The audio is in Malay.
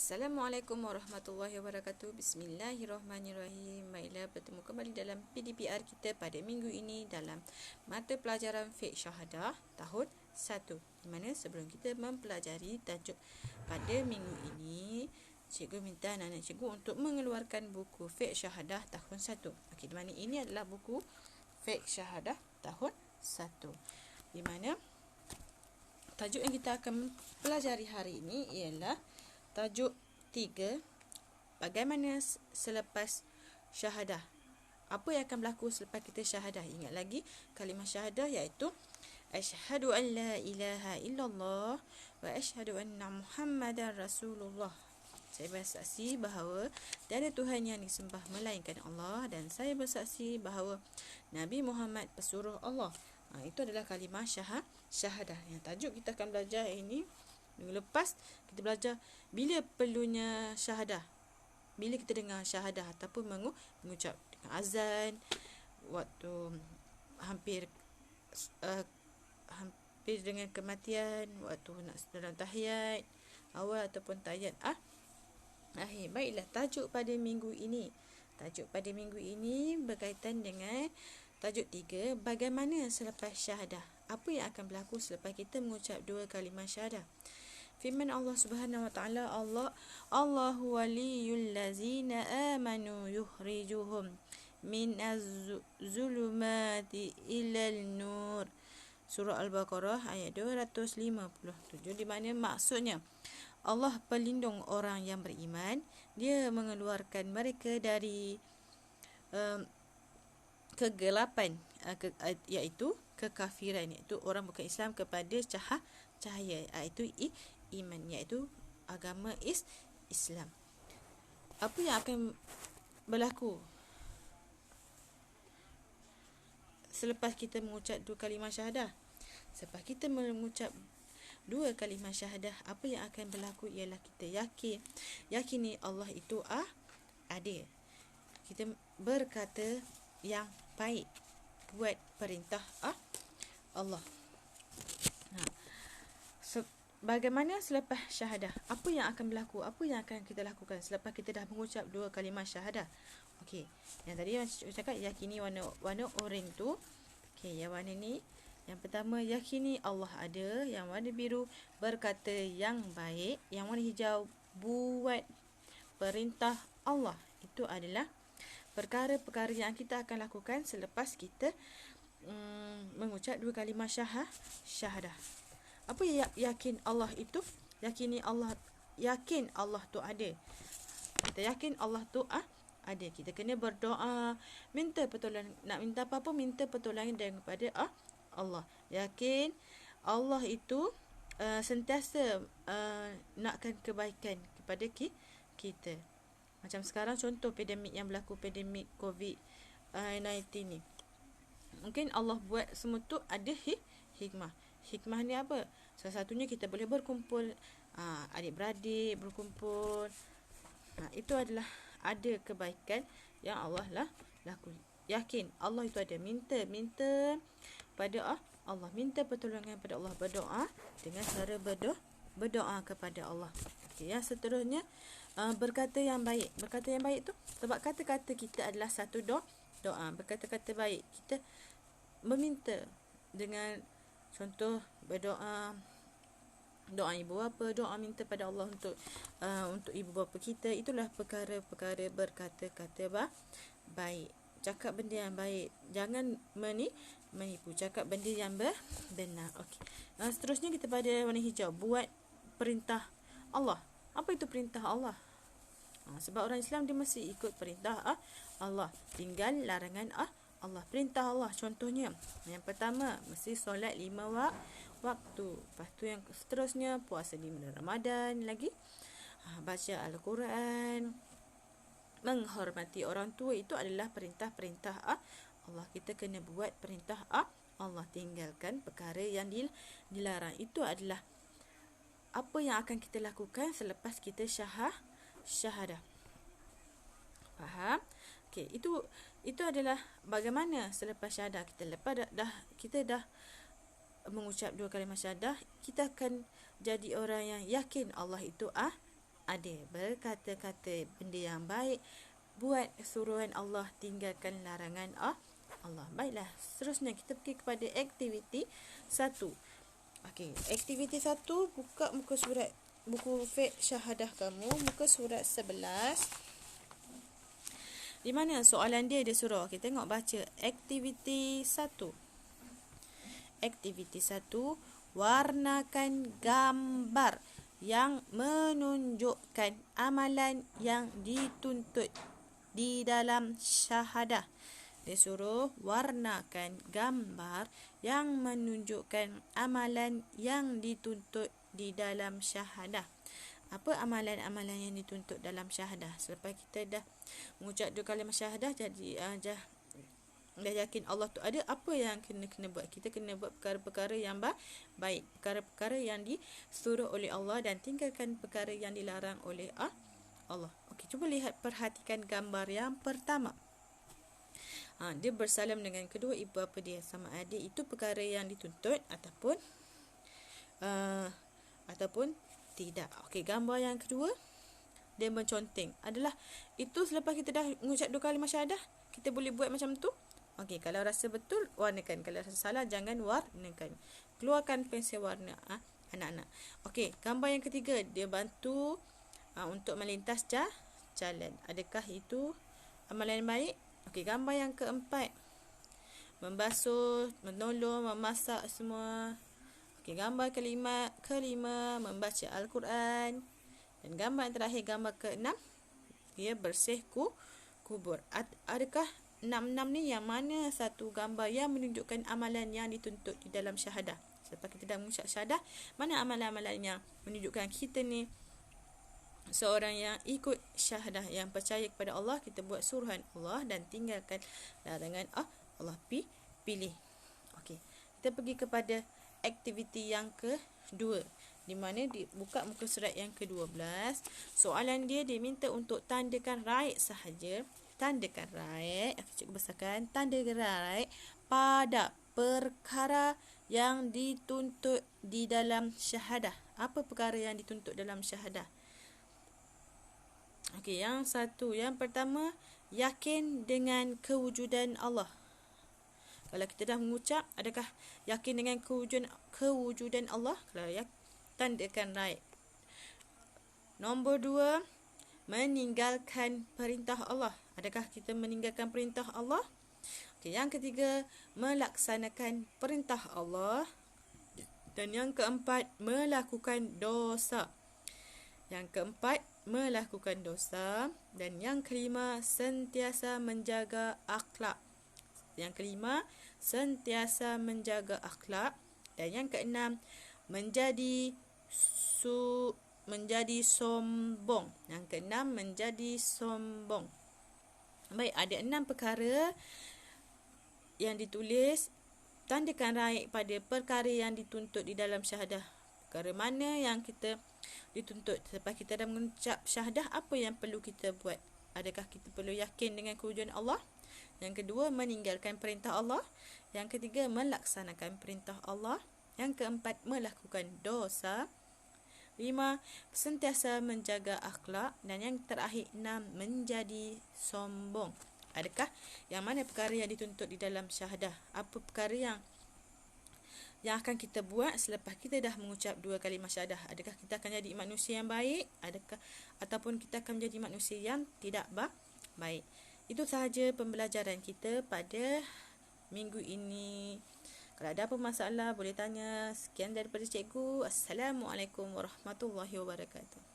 Assalamualaikum warahmatullahi wabarakatuh. Bismillahirrahmanirrahim. Baiklah, bertemu kembali dalam PDPR kita pada minggu ini dalam mata pelajaran Fiqh Syahadah tahun 1. Di mana sebelum kita mempelajari tajuk pada minggu ini, cikgu minta anak-anak cikgu untuk mengeluarkan buku Fiqh Syahadah tahun 1. Okey, di mana ini adalah buku Fiqh Syahadah tahun 1. Di mana tajuk yang kita akan pelajari hari ini ialah tajuk 3, bagaimana selepas syahadah. Apa yang akan berlaku selepas kita syahadah? Ingat lagi kalimah syahadah, iaitu asyhadu an la ilaha illallah wa asyhadu anna Muhammadan Rasulullah. Saya bersaksi bahawa tiada Tuhan yang disembah melainkan Allah, dan saya bersaksi bahawa Nabi Muhammad pesuruh Allah. Itu adalah kalimah syahadah. Yang tajuk kita akan belajar ini minggu lepas, kita belajar bila perlunya syahadah. Bila kita dengar syahadah ataupun mengucap dengan azan, waktu hampir dengan kematian, waktu nak dalam tahiyat awal ataupun tahiyat akhir. Baiklah, tajuk pada minggu ini. Tajuk pada minggu ini berkaitan dengan tajuk 3, bagaimana selepas syahadah. Apa yang akan berlaku selepas kita mengucap 2 kalimah syahadah? Firman Allah Subhanahu wa taala, Allahu waliyul ladzina amanu yukhrijuhum min az-zulumati ilal nur. Surah Al-Baqarah ayat 257, di mana maksudnya Allah pelindung orang yang beriman, dia mengeluarkan mereka dari kegelapan, iaitu kekafiran, iaitu orang bukan Islam, kepada cahaya, iaitu iman, iaitu agama Islam. Apa yang akan berlaku selepas kita mengucap 2 kalimah syahadah? Selepas kita mengucap 2 kalimah syahadah, apa yang akan berlaku ialah kita yakini Allah itu ada. Kita berkata yang baik, buat perintah Allah. Bagaimana selepas syahadah? Apa yang akan berlaku? Apa yang akan kita lakukan selepas kita dah mengucap 2 kalimah syahadah? Okey, yang tadi macam cakap, yakini warna oranye tu. Okey, yang warna ni, yang pertama yakini Allah ada. Yang warna biru berkata yang baik. Yang warna hijau buat perintah Allah. Itu adalah perkara-perkara yang kita akan lakukan selepas kita mengucap 2 kalimah syahadah. Apa yakin Allah itu? Yakin Allah tu ada. Kita yakin Allah tu ada. Kita kena berdoa, minta pertolongan, nak minta apa-apa minta pertolongan daripada Allah. Yakin Allah itu sentiasa nakkan kebaikan kepada kita. Macam sekarang contoh pandemik yang berlaku, pandemik COVID-19 ni. Mungkin Allah buat semua tu ada hikmah. Hikmah ni apa? Salah satunya kita boleh berkumpul, adik-beradik berkumpul. Itu adalah ada kebaikan yang Allah laku. Yakin Allah itu ada. Minta pada Allah, minta pertolongan pada Allah, berdoa dengan cara berdoa kepada Allah. Okey, yang seterusnya berkata yang baik. Berkata yang baik tu sebab kata-kata kita adalah satu doa. Berkata-kata baik, kita meminta dengan contoh berdoa, doa ibu bapa, doa minta pada Allah untuk ibu bapa kita. Itulah perkara-perkara berkata-kata baik. Cakap benda yang baik, jangan menipu, cakap benda yang benar. Okey. Seterusnya kita pada warna hijau, buat perintah Allah. Apa itu perintah Allah? Sebab orang Islam dia mesti ikut perintah Allah, tinggal larangan Allah. Perintah Allah contohnya, yang pertama mesti solat 5 waktu. Lepas tu yang seterusnya puasa di bulan Ramadan lagi, baca Al-Quran, menghormati orang tua. Itu adalah perintah-perintah Allah. Kita kena buat perintah Allah, tinggalkan perkara yang dilarang. Itu adalah apa yang akan kita lakukan selepas kita syahadah. Faham? Okey, itu adalah bagaimana selepas syahadah kita. Lepas kita dah mengucap 2 kalimah syahadah, kita akan jadi orang yang yakin Allah itu adil, berkata-kata benda yang baik, buat suruhan Allah, tinggalkan larangan Allah. Baiklah, seterusnya kita pergi kepada aktiviti 1. Okey, aktiviti 1, buka muka surat buku fiqh syahadah kamu, muka surat 11. Di mana soalan dia suruh kita tengok baca aktiviti 1. Aktiviti 1, warnakan gambar yang menunjukkan amalan yang dituntut di dalam syahadah. Dia suruh warnakan gambar yang menunjukkan amalan yang dituntut di dalam syahadah. Apa amalan-amalan yang dituntut dalam syahadah? Selepas kita dah mengucap 2 kalimah syahadah, jadi dah yakin Allah tu ada, apa yang kena buat? Kita kena buat perkara-perkara yang baik, perkara-perkara yang disuruh oleh Allah, dan tinggalkan perkara yang dilarang oleh Allah. Okey, cuba lihat, perhatikan gambar yang pertama. Dia bersalam dengan kedua ibu bapa dia, sama ada itu perkara yang dituntut ataupun tidak. Okey, gambar yang kedua, dia menconteng. Adalah itu selepas kita dah mengucap 2 kalimah syahadah, kita boleh buat macam tu. Okey, kalau rasa betul, warnakan. Kalau rasa salah, jangan warnakan. Keluarkan pensel warna anak-anak. Okey, gambar yang ketiga, dia bantu untuk melintas jalan. Adakah itu amalan baik? Okey, gambar yang keempat, membasuh, menolong, memasak semua. Okey, gambar kelima, membaca Al-Quran. Dan gambar yang terakhir, gambar keenam, dia bersih kubur. Adakah 6 ni yang mana satu gambar yang menunjukkan amalan yang dituntut di dalam syahadah? Selepas kita dah mengucap syahadah, mana amalan-amalan yang menunjukkan kita ni seorang yang ikut syahadah, yang percaya kepada Allah, kita buat suruhan Allah dan tinggalkan larangan Allah. Pilih. Okey, kita pergi kepada aktiviti yang kedua, di mana dibuka muka surat yang ke-12. Soalan dia minta untuk tandakan right sahaja. Tandakan right, cikgu besarkan, tandakan right pada perkara yang dituntut di dalam syahadah. Apa perkara yang dituntut dalam syahadah? Okey, yang pertama, yakin dengan kewujudan Allah. Kalau kita dah mengucap, adakah yakin dengan kewujudan Allah? Kalau ya, tandakan right. Nombor 2, meninggalkan perintah Allah. Adakah kita meninggalkan perintah Allah? Okey, yang ketiga, melaksanakan perintah Allah. Dan yang keempat, melakukan dosa. Yang keempat, melakukan dosa. Dan yang kelima, sentiasa menjaga akhlak. Yang kelima, sentiasa menjaga akhlak. Dan yang keenam, menjadi sombong. Yang keenam, menjadi sombong. Baik, ada 6 perkara yang ditulis. Tandakan right pada perkara yang dituntut di dalam syahadah. Perkara mana yang kita dituntut? Selepas kita dah mengucap syahadah, apa yang perlu kita buat? Adakah kita perlu yakin dengan kewujudan Allah? Yang kedua, meninggalkan perintah Allah. Yang ketiga, melaksanakan perintah Allah. Yang keempat, melakukan dosa. 5, sentiasa menjaga akhlak. Dan yang terakhir, 6, menjadi sombong. Adakah yang mana perkara yang dituntut di dalam syahadah? Apa perkara yang akan kita buat selepas kita dah mengucap 2 kalimah syahadah? Adakah kita akan jadi manusia yang baik? Ataupun kita akan menjadi manusia yang tidak baik? Itu sahaja pembelajaran kita pada minggu ini. Kalau ada apa masalah, boleh tanya. Sekian daripada cikgu. Assalamualaikum warahmatullahi wabarakatuh.